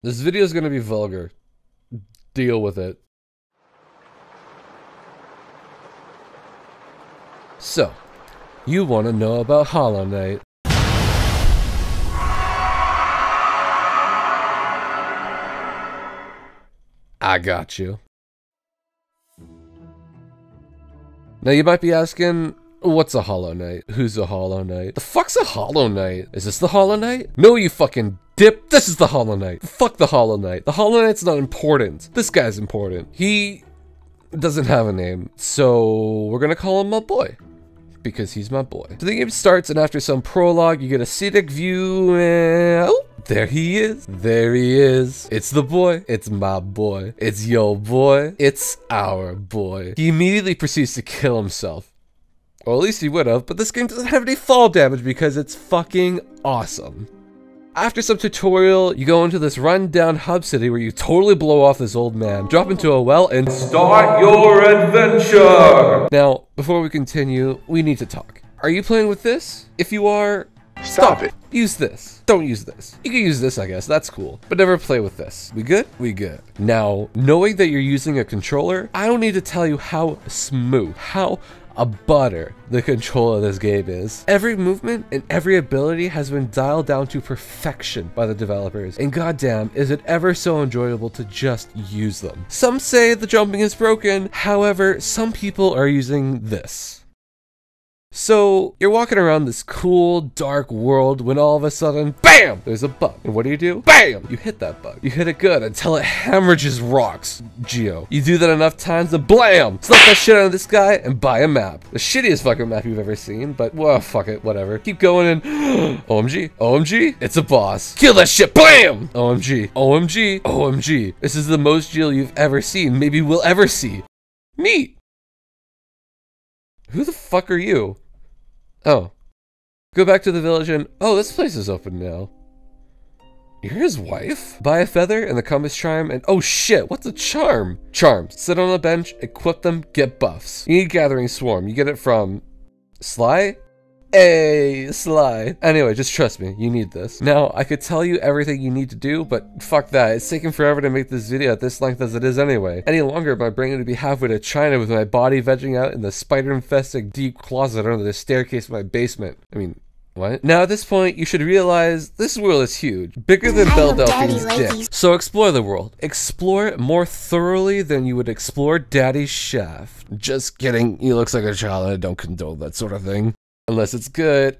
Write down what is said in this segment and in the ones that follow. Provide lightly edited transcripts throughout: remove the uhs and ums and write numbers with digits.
This video is gonna be vulgar. Deal with it. So, you want to know about Hollow Knight. I got you. Now you might be asking, what's a Hollow Knight? Who's a Hollow Knight? The fuck's a Hollow Knight? Is this the Hollow Knight? No, you fucking dip. This is the Hollow Knight. Fuck the Hollow Knight. The Hollow Knight's not important. This guy's important. He doesn't have a name, so we're gonna call him my boy. Because he's my boy. So the game starts, and after some prologue, you get a scenic view, and oh, there he is. There he is. It's the boy. It's my boy. It's your boy. It's our boy. He immediately proceeds to kill himself. Or at least he would have, but this game doesn't have any fall damage because it's fucking awesome. After some tutorial, you go into this run-down hub city where you totally blow off this old man, drop into a well, and start your adventure! Now, before we continue, we need to talk. Are you playing with this? If you are, stop it. Use this. Don't use this. You can use this, I guess. That's cool. But never play with this. We good? We good. Now, knowing that you're using a controller, I don't need to tell you how smooth, how a butter the control of this game is. Every movement and every ability has been dialed down to perfection by the developers, and goddamn is it ever so enjoyable to just use them. Some say the jumping is broken, however, some people are using this. So, you're walking around this cool, dark world when all of a sudden, BAM! There's a bug. And what do? BAM! You hit that bug. You hit it good until it hemorrhages rocks. Geo. You do that enough times and BLAM! Slap that shit out of this guy and buy a map. The shittiest fucking map you've ever seen, but well, fuck it, whatever. Keep going and OMG. OMG. It's a boss. Kill that shit. BLAM! OMG. OMG. OMG. This is the most Geo you've ever seen, maybe will ever see. Neat. Who the fuck are you? Oh. Go back to the village and, oh, this place is open now. You're his wife? Buy a feather and the compass charm and, oh shit, what's a charm? Charms. Sit on a bench, equip them, get buffs. You need Gathering Swarm. You get it from Sly? Hey, Sly. Anyway, just trust me, you need this. Now, I could tell you everything you need to do, but fuck that. It's taken forever to make this video at this length as it is anyway. Any longer, my brain would be halfway to China with my body vegging out in the spider-infested deep closet under the staircase of my basement. I mean, what? Now at this point, you should realize this world is huge. Bigger than Belle Delphine's dick. So explore the world. Explore it more thoroughly than you would explore Daddy's shaft. Just kidding, he looks like a child and I don't condone that sort of thing. Unless it's good.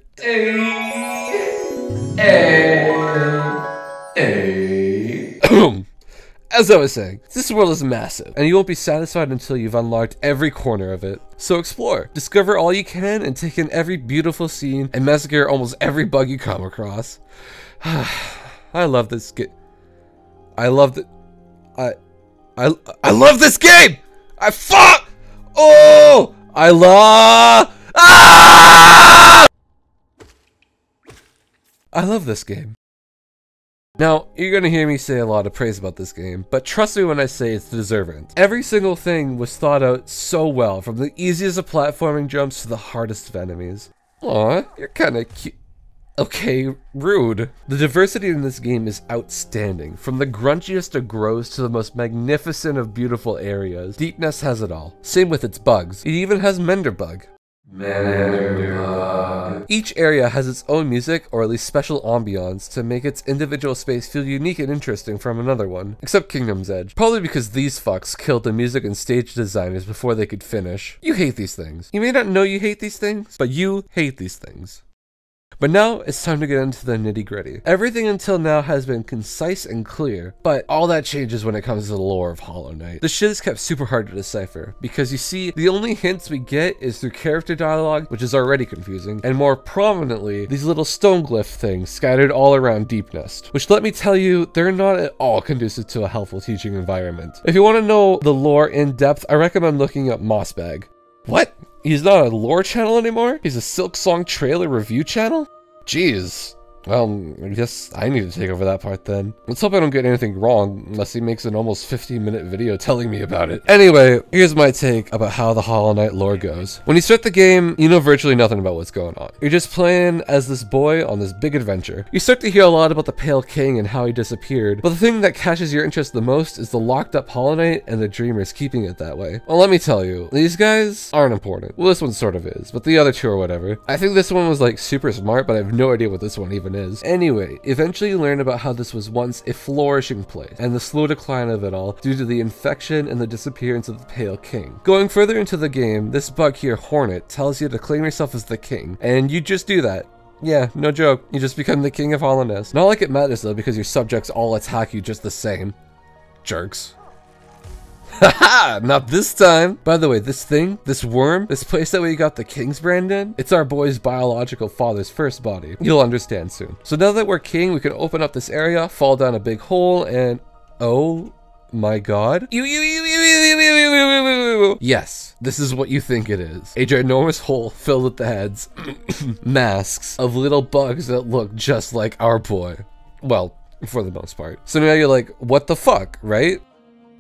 As I was saying, this world is massive, and you won't be satisfied until you've unlocked every corner of it. So explore, discover all you can, and take in every beautiful scene, and massacre almost every bug you come across. I love this game. I love this game! I love this game. Now, you're gonna hear me say a lot of praise about this game, but trust me when I say it's deserving. Every single thing was thought out so well, from the easiest of platforming jumps to the hardest of enemies. Aw, you're kinda cute. Okay, rude. The diversity in this game is outstanding. From the grunchiest of grows to the most magnificent of beautiful areas, Deep Nest has it all. Same with its bugs. It even has Menderbug. Each area has its own music, or at least special ambiance, to make its individual space feel unique and interesting from another one. Except Kingdom's Edge. Probably because these fucks killed the music and stage designers before they could finish. You hate these things. You may not know you hate these things, but you hate these things. But now it's time to get into the nitty-gritty. Everything until now has been concise and clear, but all that changes when it comes to the lore of Hollow Knight. The shit is kept super hard to decipher, because you see, the only hints we get is through character dialogue, which is already confusing, and more prominently, these little stone glyph things scattered all around Deep Nest, which let me tell you, they're not at all conducive to a helpful teaching environment. If you want to know the lore in depth, I recommend looking up Mossbag. What? He's not a lore channel anymore? He's a Silksong trailer review channel? Jeez. Well, I guess I need to take over that part then. Let's hope I don't get anything wrong, unless he makes an almost 15-minute video telling me about it. Anyway, here's my take about how the Hollow Knight lore goes. When you start the game, you know virtually nothing about what's going on. You're just playing as this boy on this big adventure. You start to hear a lot about the Pale King and how he disappeared, but the thing that catches your interest the most is the locked up Hollow Knight and the Dreamers keeping it that way. Well, let me tell you, these guys aren't important. Well, this one sort of is, but the other two or whatever. I think this one was like super smart, but I have no idea what this one even is. Anyway, eventually you learn about how this was once a flourishing place, and the slow decline of it all due to the infection and the disappearance of the Pale King. Going further into the game, this bug here, Hornet, tells you to claim yourself as the king, and you just do that. Yeah, no joke. You just become the king of Hallownest. Not like it matters though, because your subjects all attack you just the same. Jerks. Haha, not this time. By the way, this thing, this worm, this place that we got the King's brand in, it's our boy's biological father's first body. You'll understand soon. So now that we're king, we can open up this area, fall down a big hole, and oh my god. Yes, this is what you think it is. A ginormous hole filled with the heads, masks of little bugs that look just like our boy. Well, for the most part. So now you're like, what the fuck, right?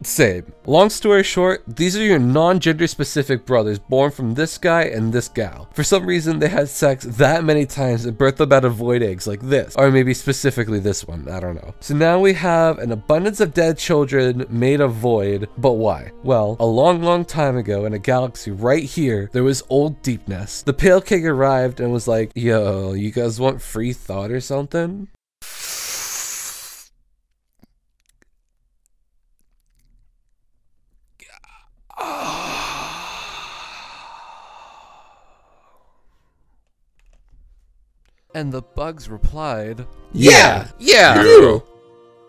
Same. Long story short, these are your non-gender specific brothers born from this guy and this gal. For some reason, they had sex that many times and birthed them out of void eggs like this. Or maybe specifically this one, I don't know. So now we have an abundance of dead children made of void, but why? Well, a long time ago in a galaxy right here, there was old Deepness. The Pale King arrived and was like, yo, you guys want free thought or something? And the bugs replied, yeah.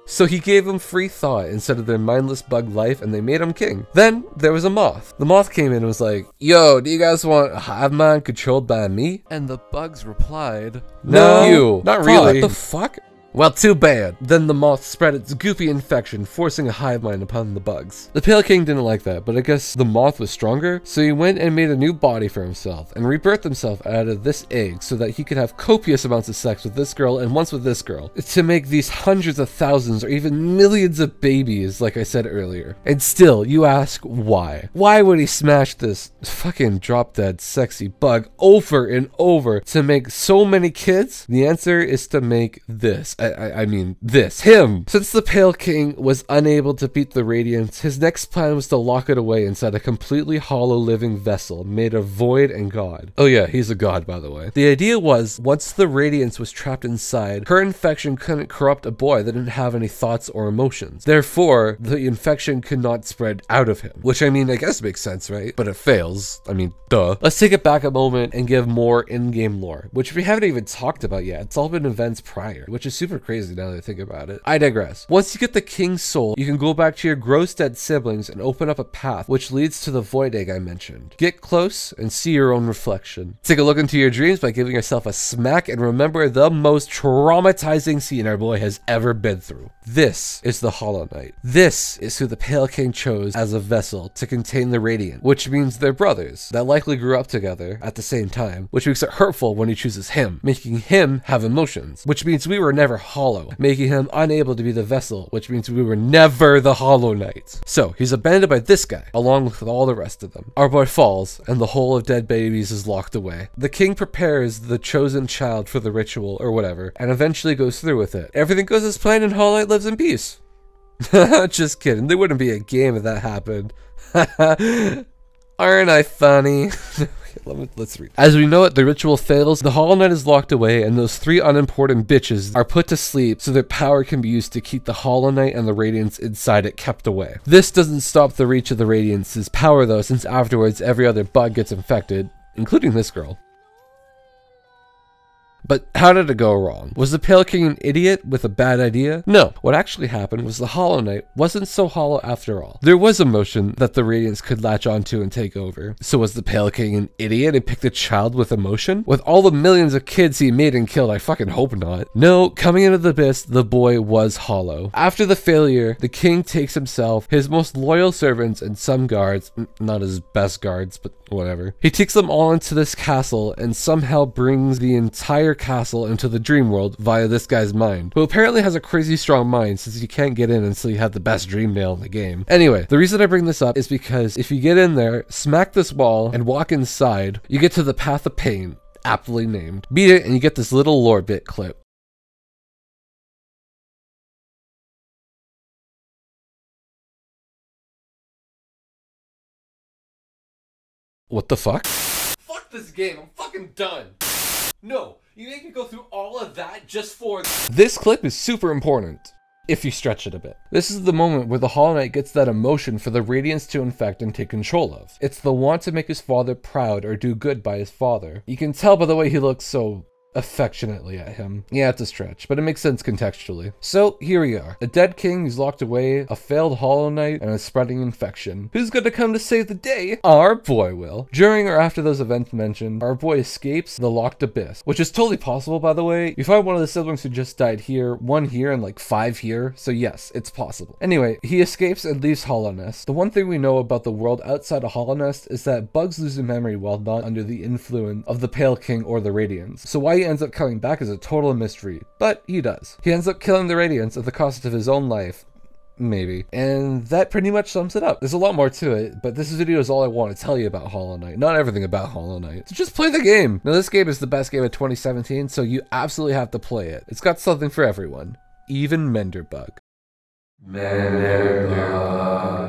So he gave them free thought instead of their mindless bug life, and they made him king. Then there was a moth. The moth came in and was like, yo, do you guys want a hive mind controlled by me? And the bugs replied, no, you, not really. What the fuck? Well, too bad. Then the moth spread its goopy infection, forcing a hive mind upon the bugs. The Pale King didn't like that, but I guess the moth was stronger, so he went and made a new body for himself, and rebirthed himself out of this egg so that he could have copious amounts of sex with this girl and once with this girl, to make these hundreds of thousands or even millions of babies, like I said earlier. And still, you ask why? Why would he smash this fucking drop-dead sexy bug over and over to make so many kids? The answer is to make this. I mean, him. Since the Pale King was unable to beat the Radiance, his next plan was to lock it away inside a completely hollow living vessel made of void and god. Oh yeah, he's a god, by the way. The idea was, once the Radiance was trapped inside, her infection couldn't corrupt a boy that didn't have any thoughts or emotions. Therefore, the infection could not spread out of him. Which, I mean, I guess makes sense, right? But it fails. I mean, duh. Let's take it back a moment and give more in-game lore, which we haven't even talked about yet. It's all been events prior, which is super crazy now that I think about it. I digress. Once you get the King's soul, you can go back to your gross dead siblings and open up a path which leads to the void egg I mentioned. Get close and see your own reflection. Take a look into your dreams by giving yourself a smack and remember the most traumatizing scene our boy has ever been through. This is the Hollow Knight. This is who the Pale King chose as a vessel to contain the Radiant, which means they're brothers that likely grew up together at the same time, which makes it hurtful when he chooses him, making him have emotions, which means we were never hollow, making him unable to be the vessel, which means we were never the Hollow Knight. So he's abandoned by this guy, along with all the rest of them. Our boy falls, and the hole of dead babies is locked away. The king prepares the chosen child for the ritual, or whatever, and eventually goes through with it. Everything goes as planned, and Hollow Knight lives in peace. Just kidding, there wouldn't be a game if that happened. Aren't I funny? Let's read. As we know it, the ritual fails, the Hollow Knight is locked away, and those three unimportant bitches are put to sleep so their power can be used to keep the Hollow Knight and the Radiance inside it kept away. This doesn't stop the reach of the Radiance's power though, since afterwards every other bug gets infected, including this girl. But how did it go wrong? Was the Pale King an idiot with a bad idea? No. What actually happened was the Hollow Knight wasn't so hollow after all. There was emotion that the Radiance could latch onto and take over. So was the Pale King an idiot and picked a child with emotion? With all the millions of kids he made and killed, I fucking hope not. No, coming into the abyss, the boy was hollow. After the failure, the king takes himself, his most loyal servants, and some guards, not his best guards, but whatever. He takes them all into this castle and somehow brings the entire castle into the dream world via this guy's mind, who apparently has a crazy strong mind since you can't get in until you have the best dream nail in the game. Anyway, the reason I bring this up is because if you get in there, smack this wall, and walk inside, you get to the Path of Pain, aptly named. Beat it and you get this little lore bit clip. What the fuck? Fuck this game, I'm fucking done. No, you make me go through all of that just for this clip is super important, if you stretch it a bit. This is the moment where the Hollow Knight gets that emotion for the Radiants to infect and take control of. It's the want to make his father proud or do good by his father. You can tell by the way he looks so affectionately at him. Yeah, it's a stretch, but it makes sense contextually. So here we are. A dead king who's locked away, a failed Hollow Knight, and a spreading infection. Who's gonna come to save the day? Our boy will. During or after those events mentioned, our boy escapes the locked abyss, which is totally possible, by the way. You find one of the siblings who just died here, one here, and like 5 here, so yes, it's possible. Anyway, he escapes and leaves Hallownest. The one thing we know about the world outside of Hallownest is that bugs lose their memory while not under the influence of the Pale King or the Radiants. So why he ends up coming back is a total mystery, but he does. He ends up killing the Radiants at the cost of his own life. Maybe. And that pretty much sums it up. There's a lot more to it, but this video is all I want to tell you about Hollow Knight. Not everything about Hollow Knight. So just play the game. Now this game is the best game of 2017, so you absolutely have to play it. It's got something for everyone. Even Menderbug. Menderbug.